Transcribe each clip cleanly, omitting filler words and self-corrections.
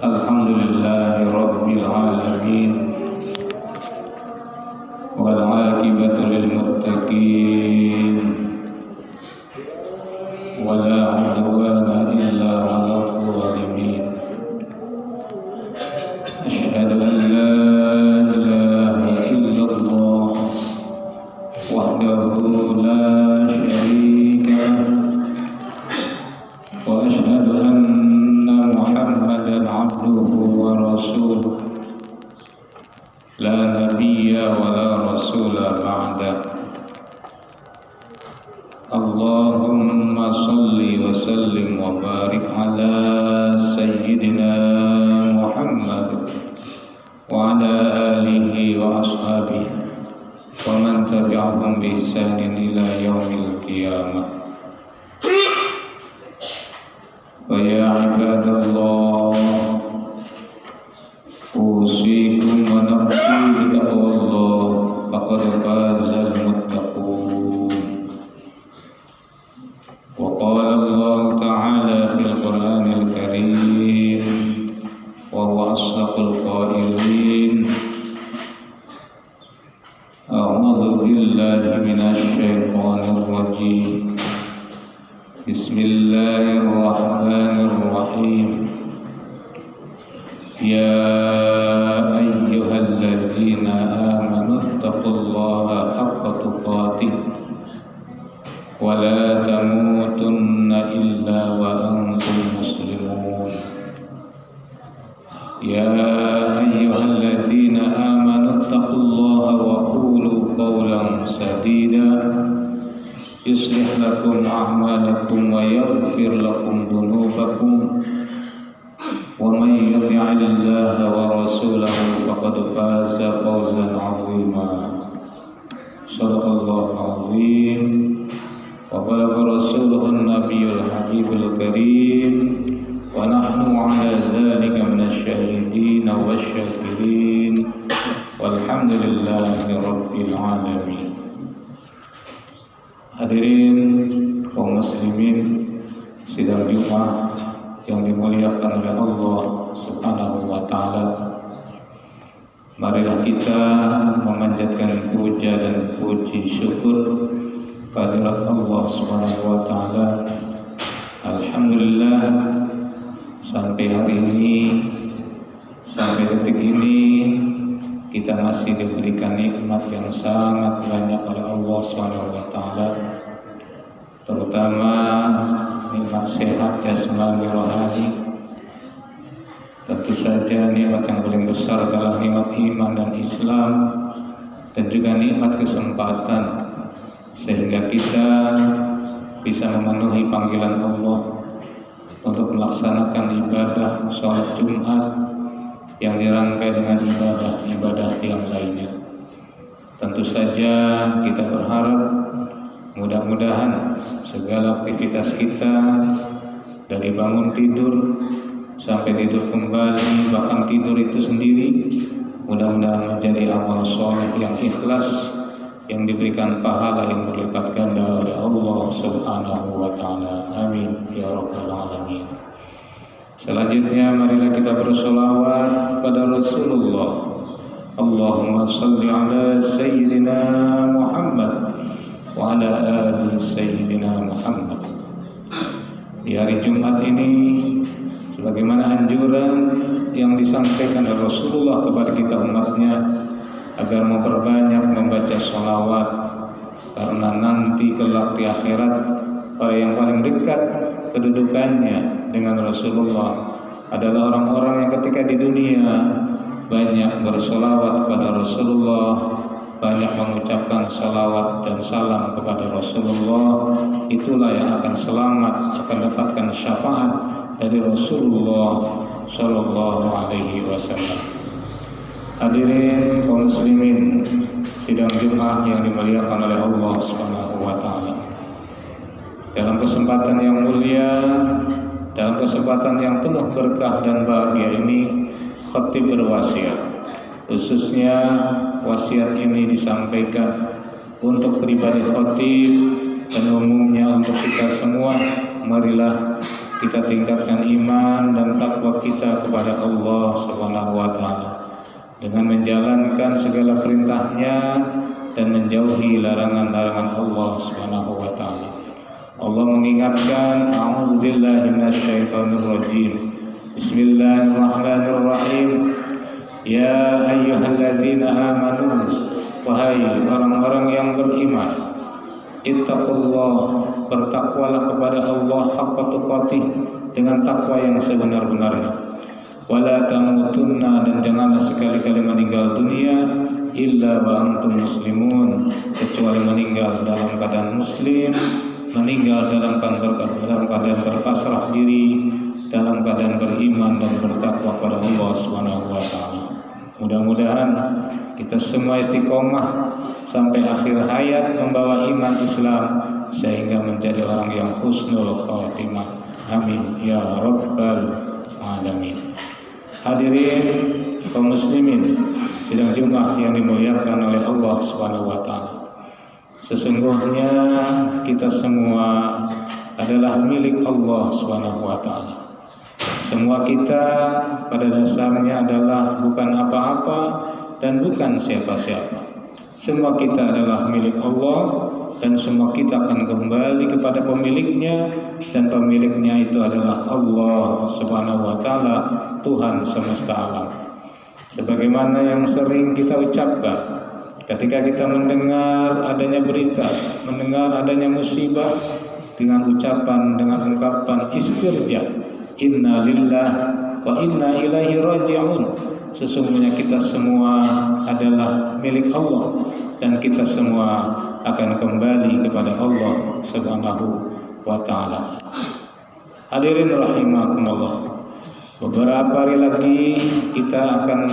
Alhamdulillahi Rabbil Alamin, wal aqibatu lil muttaqin, wala udwana illa 'alal zalimin. Asyhadu an la ilaha illallah wahdahu la syarika wa asyhadu anna Muhammadan 'abduhu wa rasuluh la nabiyya wa la rasula ba'da. Allahumma salli wa sallim wa barik ala sayyidina Muhammad wa ala alihi wa ashabihi wa man tabi'ahum bi ihsanin ila yaumil qiyamah. Wa ya ibadallah, usikum wa nafsi bitaqwallah, faqad fazal muttaqun. Wa qala Allah ta'ala fil Qur'anil Karim wa huwa asdaqul qailin. A'udzu billahi minasy syaithanir rajim. Bismillahirrahmanirrahim. Ya ayyuhalladzina amanu taqullaha haqqa tuqatih wa la tamutunna illa wa antum muslimun. Ya ayyuhalladzina amanu taqullaha wa qulu qawlan sadida yuslih lakum a'malakum wa yaghfir lakum dhunubakum wa may yuti'illaha wa rasulahu faqad faza fawzan 'azima. Shadaqallahul 'azim wa balagha rasuluhun nabiyyul habibul karim wa nahnu 'ala dzalika minasy syahidin wasyakirin walhamdulillahi rabbil alamin. Hadirin kaum muslimin sidang Jumat yang dimuliakan oleh Allah Subhanahu wa taala, marilah kita memanjatkan puja dan puji syukur kehadirat Allah Subhanahu wa taala. Alhamdulillah, sampai hari ini, sampai detik ini kita masih diberikan nikmat yang sangat banyak oleh Allah Subhanahu wa taala, terutama nikmat sehat jasmani rohani. Tentu saja nikmat yang paling besar adalah nikmat iman dan Islam, dan juga nikmat kesempatan sehingga kita bisa memenuhi panggilan Allah untuk melaksanakan ibadah sholat Jumat yang dirangkai dengan ibadah-ibadah yang lainnya. Tentu saja kita berharap mudah-mudahan segala aktivitas kita dari bangun tidur sampai tidur kembali, bahkan tidur itu sendiri, mudah-mudahan menjadi amal soleh yang ikhlas, yang diberikan pahala yang berlipat ganda oleh Allah Subhanahu wa taala. Amin ya rabbal alamin. Selanjutnya marilah kita bersolawat pada Rasulullah. Allahumma salli ala Sayyidina Muhammad wa ala ali Sayyidina Muhammad. Di hari Jumat ini, sebagaimana anjuran yang disampaikan oleh Rasulullah kepada kita umatnya, agar memperbanyak membaca sholawat, karena nanti kelak di akhirat para yang paling dekat kedudukannya dengan Rasulullah adalah orang-orang yang ketika di dunia banyak bersolawat kepada Rasulullah, banyak mengucapkan salawat dan salam kepada Rasulullah. Itulah yang akan selamat, akan dapatkan syafaat dari Rasulullah Sallallahu Alaihi Wasallam. Hadirin kaum muslimin sidang Jumat yang dimuliakan oleh Allah Subhanahu wa taala. Dalam kesempatan yang mulia, dalam kesempatan yang penuh berkah dan bahagia ini, khatib berwasiat. Khususnya wasiat ini disampaikan untuk pribadi khatib dan umumnya untuk kita semua. Marilah kita tingkatkan iman dan takwa kita kepada Allah Subhanahu wa taala dengan menjalankan segala perintahnya dan menjauhi larangan-larangan Allah Subhanahu wa taala. Allah mengingatkan, a'udzubillahi minasyaitonirrajim. Bismillahirrahmanirrahim. Ya ayyuhalladzina amanu, wahai orang-orang yang beriman, ittaqullah, bertakwalah kepada Allah haqqa tuqatih, dengan takwa yang sebenar-benarnya. Wala tamutunna, dan janganlah sekali-kali meninggal dunia illa wa antum muslimun, kecuali meninggal dalam keadaan muslim, meninggal dalam keadaan berpasrah diri, dalam keadaan beriman dan bertakwa kepada Allah Subhanahu wa taala. Mudah-mudahan kita semua istiqomah sampai akhir hayat membawa iman Islam sehingga menjadi orang yang husnul khatimah. Amin ya rabbal alamin. Hadirin kaum muslimin sidang Jumat yang dimuliakan oleh Allah Subhanahu wa taala. Sesungguhnya kita semua adalah milik Allah Subhanahu wa taala. Semua kita pada dasarnya adalah bukan apa-apa dan bukan siapa-siapa. Semua kita adalah milik Allah dan semua kita akan kembali kepada pemiliknya, dan pemiliknya itu adalah Allah Subhanahu wa taala, Tuhan semesta alam. Sebagaimana yang sering kita ucapkan ketika kita mendengar adanya berita, mendengar adanya musibah, dengan ungkapan istirja, inna lillah wa inna ilaihi raji'un. Sesungguhnya kita semua adalah milik Allah dan kita semua akan kembali kepada Allah Subhanahu wa taala. Hadirin rahimakumullah. Beberapa hari lagi kita akan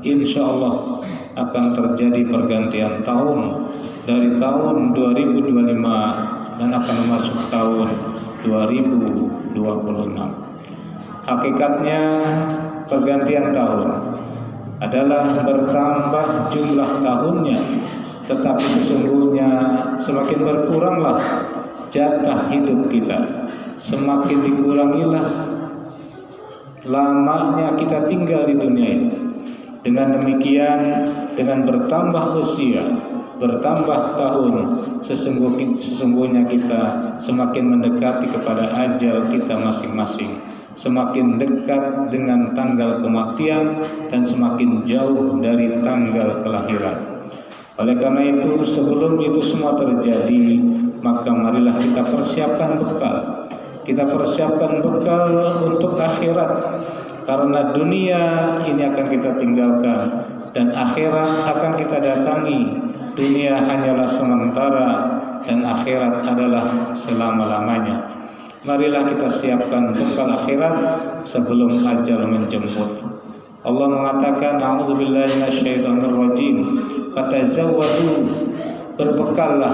insyaallah akan terjadi pergantian tahun dari tahun 2025 dan akan masuk tahun 2026. Hakikatnya pergantian tahun adalah bertambah jumlah tahunnya, tetapi sesungguhnya semakin berkuranglah jatah hidup kita, semakin dikurangilah lamanya kita tinggal di dunia ini. Dengan demikian, dengan bertambah usia, bertambah tahun, sesungguhnya kita semakin mendekati kepada ajal kita masing-masing, semakin dekat dengan tanggal kematian dan semakin jauh dari tanggal kelahiran. Oleh karena itu, sebelum itu semua terjadi, maka marilah kita persiapkan bekal. Kita persiapkan bekal untuk akhirat, karena dunia ini akan kita tinggalkan dan akhirat akan kita datangi. Dunia hanyalah sementara dan akhirat adalah selama-lamanya. Marilah kita siapkan bekal akhirat sebelum ajal menjemput. Allah mengatakan, a'udzubillahi minasyaitonirrajim, fatazawwadu, berbekallah,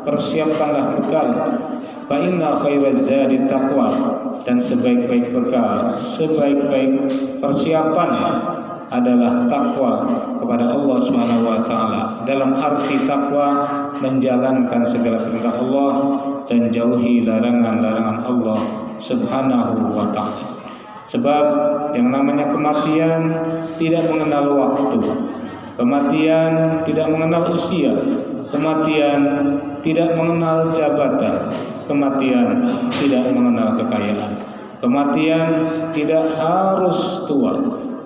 persiapkanlah bekal. Fa inna khairaz zadi taqwa, dan sebaik-baik bekal, sebaik-baik persiapan adalah takwa kepada Allah Subhanahu wa taala. Dalam arti takwa menjalankan segala perintah Allah dan jauhi larangan-larangan Allah Subhanahu wa taala. Sebab yang namanya kematian tidak mengenal waktu. Kematian tidak mengenal usia. Kematian tidak mengenal jabatan. Kematian tidak mengenal kekayaan. Kematian tidak harus tua.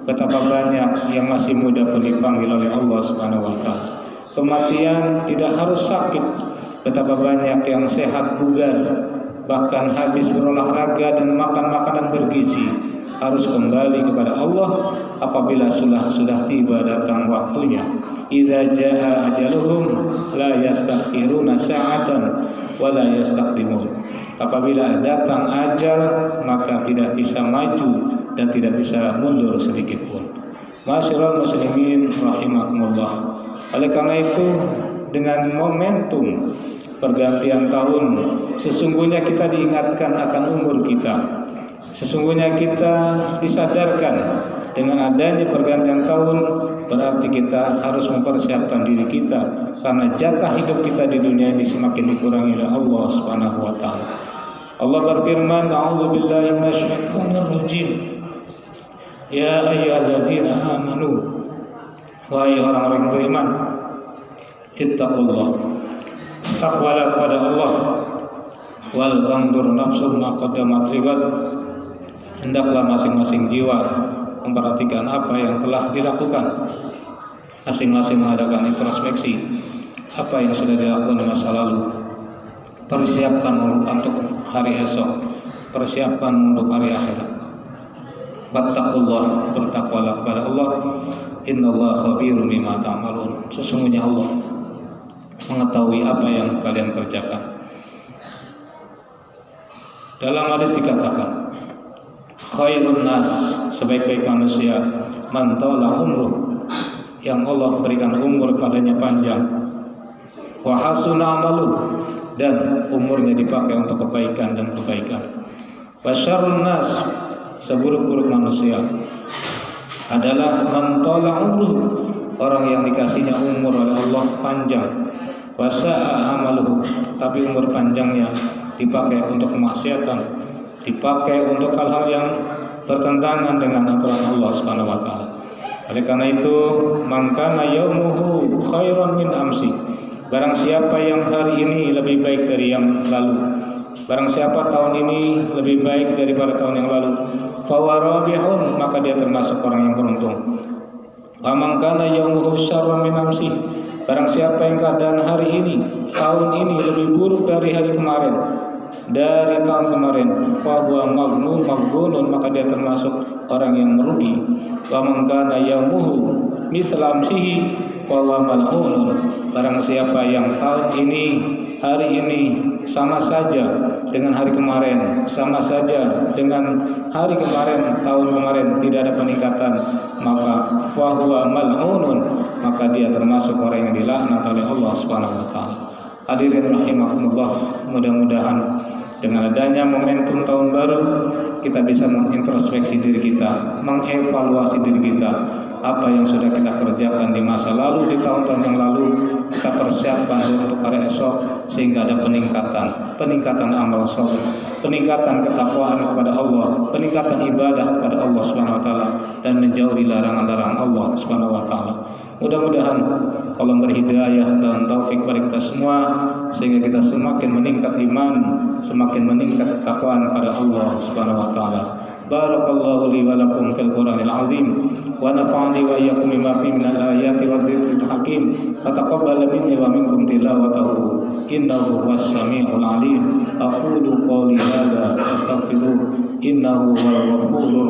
Betapa banyak yang masih muda pun dipanggil oleh Allah Subhanahu wa taala. Kematian tidak harus sakit. Betapa banyak yang sehat bugar, bahkan habis berolahraga dan makan makanan bergizi, harus kembali kepada Allah apabila sudah tiba datang waktunya. Idza jaa ajaluhum la yastakhiruna sa'atan wa la yastaqdimun. Apabila datang ajal, maka tidak bisa maju dan tidak bisa mundur sedikit pun. Ma'asyiral muslimin rahimakumullah. Oleh karena itu, dengan momentum pergantian tahun, sesungguhnya kita diingatkan akan umur kita. Sesungguhnya kita disadarkan dengan adanya pergantian tahun, berarti kita harus mempersiapkan diri kita, karena jatah hidup kita di dunia ini semakin dikurangi oleh Allah Subhanahu wa taala. Allah berfirman, a'udzubillahi minasyaitonirrajim. Ya ayyuhalladzina amanu, wahai orang-orang beriman, ittaqullah, takwalah kepada Allah, wal tanzur nafsum ma qaddamat lighad, hendaklah masing-masing jiwa memperhatikan apa yang telah dilakukan. Masing-masing mengadakan introspeksi apa yang sudah dilakukan di masa lalu. Persiapkan untuk hari esok, persiapkan untuk hari akhirat. Wattaqullah, bertakwalah kepada Allah. Innallaha khabirun bima ta'malun. Sesungguhnya Allah mengetahui apa yang kalian kerjakan. Dalam hadis dikatakan, khairun nas, sebaik-baik manusia, man tala umruh, yang Allah berikan umur padanya panjang, wa hasuna amaluh, dan umurnya dipakai untuk kebaikan dan kebaikan. Wa syarrun nas, seburuk-buruk manusia adalah man tala umruh, orang yang dikasihnya umur oleh Allah panjang, wa sa'a amaluh, tapi umur panjangnya dipakai untuk kemaksiatan, dipakai untuk hal-hal yang bertentangan dengan aturan Allah Subhanahu wa taala. Oleh karena itu, man kana yaumuhu khairan min amsi, barang siapa yang hari ini lebih baik dari yang lalu, barang siapa tahun ini lebih baik daripada tahun yang lalu, fawarabihun, maka dia termasuk orang yang beruntung. Wa man kana yaumuhu syarran min amsi, barang siapa yang keadaan hari ini, tahun ini lebih buruk dari hari kemarin, dari tahun kemarin, fa huwa maghbunun, maka dia termasuk orang yang merugi. Wa man kana yaumuhu misla amsihi fa huwa mal'unun, barang siapa yang tahun ini, hari ini sama saja dengan hari kemarin, sama saja dengan hari kemarin, tahun kemarin, tidak ada peningkatan, maka fa huwa mal'unun, maka dia termasuk orang yang dilaknat oleh Allah Subhanahu wa taala. Hadirin rahimakumullah, mudah-mudahan dengan adanya momentum tahun baru kita bisa mengintrospeksi diri kita, mengevaluasi diri kita, apa yang sudah kita kerjakan di masa lalu, di tahun-tahun yang lalu, kita persiapkan untuk hari esok sehingga ada peningkatan amal soleh, peningkatan ketakwaan kepada Allah, peningkatan ibadah kepada Allah Subhanahu wa taala, dan menjauhi larangan-larangan Allah Subhanahu wa taala. Mudah-mudahan Allah berhidayah dan taufik kepada kita semua sehingga kita semakin meningkat iman, semakin meningkat ketakwaan kepada Allah Subhanahu wa taala. Barakallahu li wa lakum fil Qur'anil azim wa nafa'ani wa iyyakum bima fihi minal ayati wa dzikril hakim wa taqabbal minni wa minkum tilawatahu innahu huwas samiul alim. Aqulu qawli hadza astaghfiruh innahu huwal ghafurur